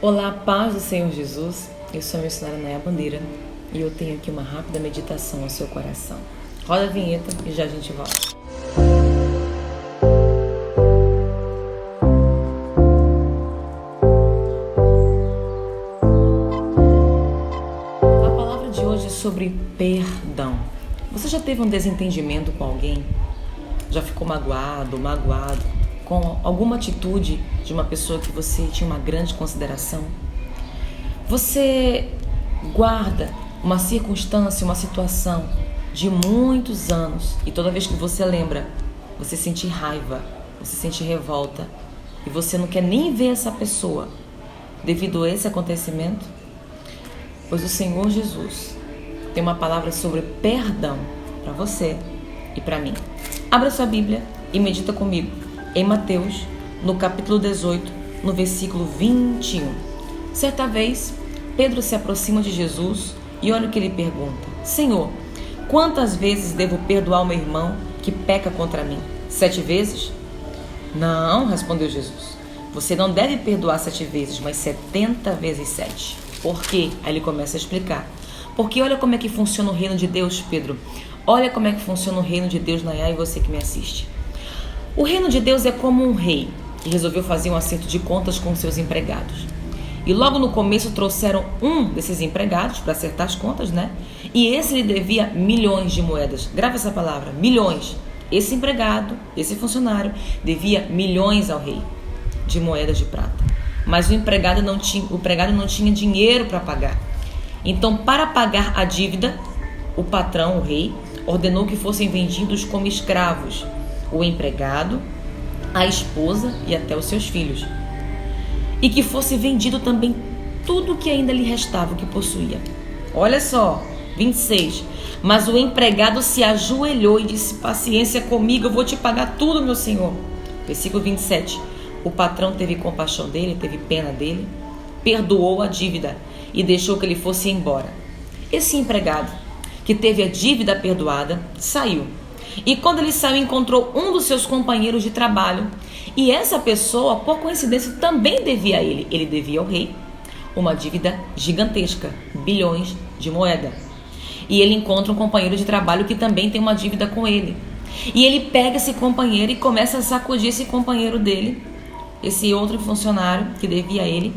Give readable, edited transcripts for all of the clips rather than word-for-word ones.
Olá, paz do Senhor Jesus. Eu sou a missionária Naya Bandeira e eu tenho aqui uma rápida meditação ao seu coração. Roda a vinheta e já a gente volta. A palavra de hoje é sobre perdão. Você já teve um desentendimento com alguém? Já ficou magoado com alguma atitude de uma pessoa que você tinha uma grande consideração? Você guarda uma circunstância, uma situação de muitos anos e toda vez que você lembra, você sente raiva, você sente revolta e você não quer nem ver essa pessoa devido a esse acontecimento? Pois o Senhor Jesus tem uma palavra sobre perdão para você e para mim. Abra sua Bíblia e medita comigo em Mateus, no capítulo 18, no versículo 21. Certa vez, Pedro se aproxima de Jesus e olha o que ele pergunta: Senhor, quantas vezes devo perdoar o meu irmão que peca contra mim? 7 vezes? Não, respondeu Jesus. Você não deve perdoar 7 vezes, mas 70 vezes 7. Por quê? Aí ele começa a explicar. Porque olha como é que funciona o reino de Deus, Pedro. Olha como é que funciona o reino de Deus, Nayá, e você que me assiste. O reino de Deus é como um rei que resolveu fazer um acerto de contas com seus empregados. E logo no começo trouxeram um desses empregados para acertar as contas, né? E esse lhe devia milhões de moedas. Grava essa palavra, milhões. Esse empregado, esse funcionário, devia milhões ao rei de moedas de prata. Mas o empregado não tinha dinheiro para pagar. Então, para pagar a dívida, o patrão, o rei, ordenou que fossem vendidos como escravos o empregado, a esposa e até os seus filhos. E que fosse vendido também tudo o que ainda lhe restava, o que possuía. Olha só, 26. Mas o empregado se ajoelhou e disse: paciência comigo, eu vou te pagar tudo, meu senhor. Versículo 27. O patrão teve compaixão dele, teve pena dele, perdoou a dívida e deixou que ele fosse embora. Esse empregado, que teve a dívida perdoada, saiu. E quando ele saiu, encontrou um dos seus companheiros de trabalho. E essa pessoa, por coincidência, também devia a ele. Ele devia ao rei uma dívida gigantesca, bilhões de moeda. E ele encontra um companheiro de trabalho que também tem uma dívida com ele. E ele pega esse companheiro e começa a sacudir esse companheiro dele, esse outro funcionário que devia a ele.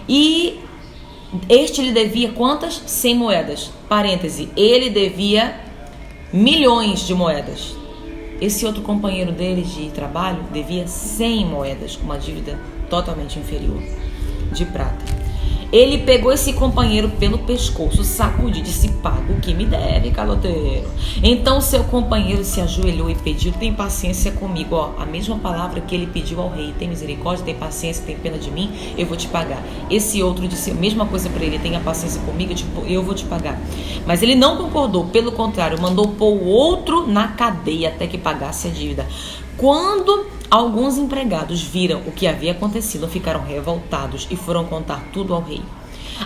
E este lhe devia quantas? 100 moedas. Parêntese, ele devia milhões de moedas. Esse outro companheiro dele de trabalho devia 100 moedas, uma dívida totalmente inferior, de prata. Ele pegou esse companheiro pelo pescoço, sacudiu e disse: paga o que me deve, caloteiro. Então seu companheiro se ajoelhou e pediu: tem paciência comigo. Ó, a mesma palavra que ele pediu ao rei: tem misericórdia, tem paciência, tem pena de mim, eu vou te pagar. Esse outro disse a mesma coisa para ele: tenha paciência comigo, eu vou te pagar. Mas ele não concordou, pelo contrário, mandou pôr o outro na cadeia até que pagasse a dívida. Quando alguns empregados viram o que havia acontecido, ficaram revoltados e foram contar tudo ao rei.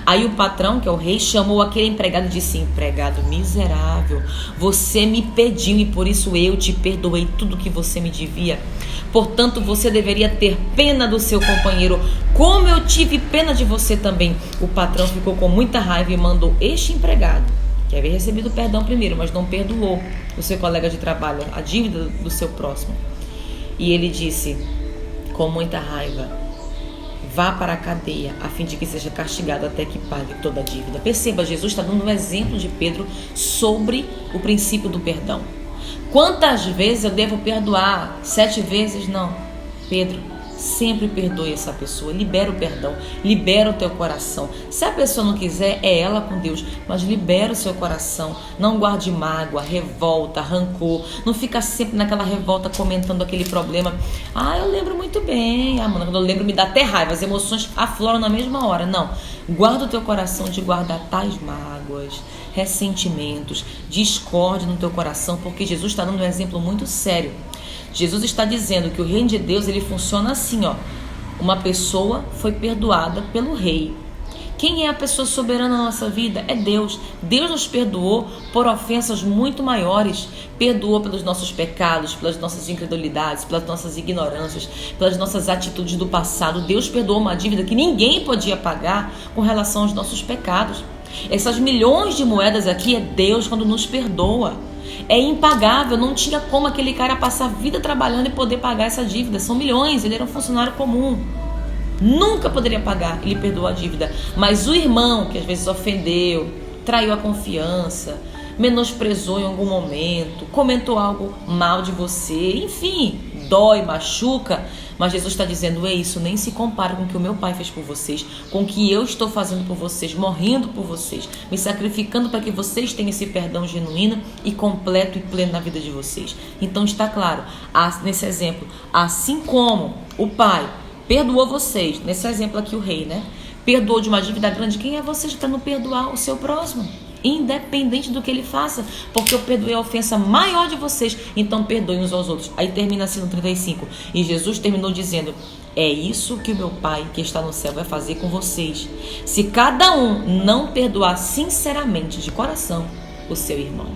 Aí o patrão, que é o rei, chamou aquele empregado e disse: empregado miserável, você me pediu e por isso eu te perdoei tudo que você me devia. Portanto, você deveria ter pena do seu companheiro, como eu tive pena de você também. O patrão ficou com muita raiva e mandou este empregado, que havia recebido perdão primeiro, mas não perdoou o seu colega de trabalho, a dívida do seu próximo. E ele disse, com muita raiva: vá para a cadeia, a fim de que seja castigado até que pague toda a dívida. Perceba, Jesus está dando um exemplo de Pedro sobre o princípio do perdão. Quantas vezes eu devo perdoar? 7 vezes? Não. Pedro, sempre perdoe essa pessoa, libera o perdão, libera o teu coração. Se a pessoa não quiser, é ela com Deus, mas libera o seu coração. Não guarde mágoa, revolta, rancor. Não fica sempre naquela revolta comentando aquele problema. Eu lembro muito bem. Mano, quando eu lembro me dá até raiva, as emoções afloram na mesma hora. Não, guarda o teu coração de guardar tais mágoas, ressentimentos, discórdia no teu coração, porque Jesus está dando um exemplo muito sério. Jesus está dizendo que o reino de Deus, ele funciona assim, ó. Uma pessoa foi perdoada pelo rei. Quem é a pessoa soberana na nossa vida? É Deus. Deus nos perdoou por ofensas muito maiores. Perdoou pelos nossos pecados, pelas nossas incredulidades, pelas nossas ignorâncias, pelas nossas atitudes do passado. Deus perdoou uma dívida que ninguém podia pagar com relação aos nossos pecados. Essas milhões de moedas aqui é Deus quando nos perdoa. É impagável, não tinha como aquele cara passar a vida trabalhando e poder pagar essa dívida. São milhões, ele era um funcionário comum. Nunca poderia pagar, ele perdoou a dívida. Mas o irmão que às vezes ofendeu, traiu a confiança, menosprezou em algum momento, comentou algo mal de você, enfim, dói, machuca, mas Jesus está dizendo, isso nem se compara com o que o meu Pai fez por vocês, com o que eu estou fazendo por vocês, morrendo por vocês, me sacrificando para que vocês tenham esse perdão genuíno e completo e pleno na vida de vocês. Então está claro, nesse exemplo, assim como o Pai perdoou vocês, nesse exemplo aqui o rei, né? Perdoou de uma dívida grande, quem é você para não perdoar o seu próximo? Independente do que ele faça, porque eu perdoei a ofensa maior de vocês, então perdoem uns aos outros. Aí termina assim no 35, e Jesus terminou dizendo, é isso que o meu Pai que está no céu vai fazer com vocês, se cada um não perdoar sinceramente, de coração, o seu irmão.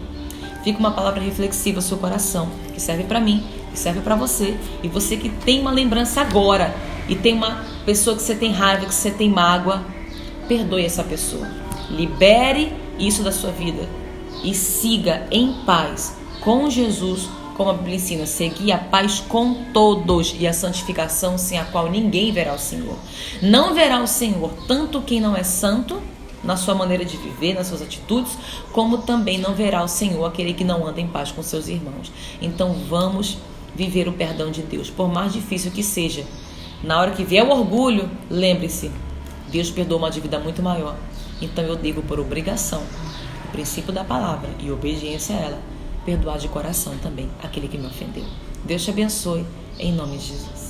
Fica uma palavra reflexiva no seu coração, que serve para mim, que serve para você, e você que tem uma lembrança agora, e tem uma pessoa que você tem raiva, que você tem mágoa, perdoe essa pessoa, libere isso da sua vida e siga em paz com Jesus, como a Bíblia ensina, seguir a paz com todos e a santificação sem a qual ninguém verá o Senhor. Não verá o Senhor tanto quem não é santo na sua maneira de viver, nas suas atitudes, como também não verá o Senhor aquele que não anda em paz com seus irmãos. Então vamos viver o perdão de Deus, por mais difícil que seja. Na hora que vier o orgulho, lembre-se, Deus perdoou uma dívida muito maior. Então eu devo, por obrigação, o princípio da palavra e obediência a ela, perdoar de coração também aquele que me ofendeu. Deus te abençoe, em nome de Jesus.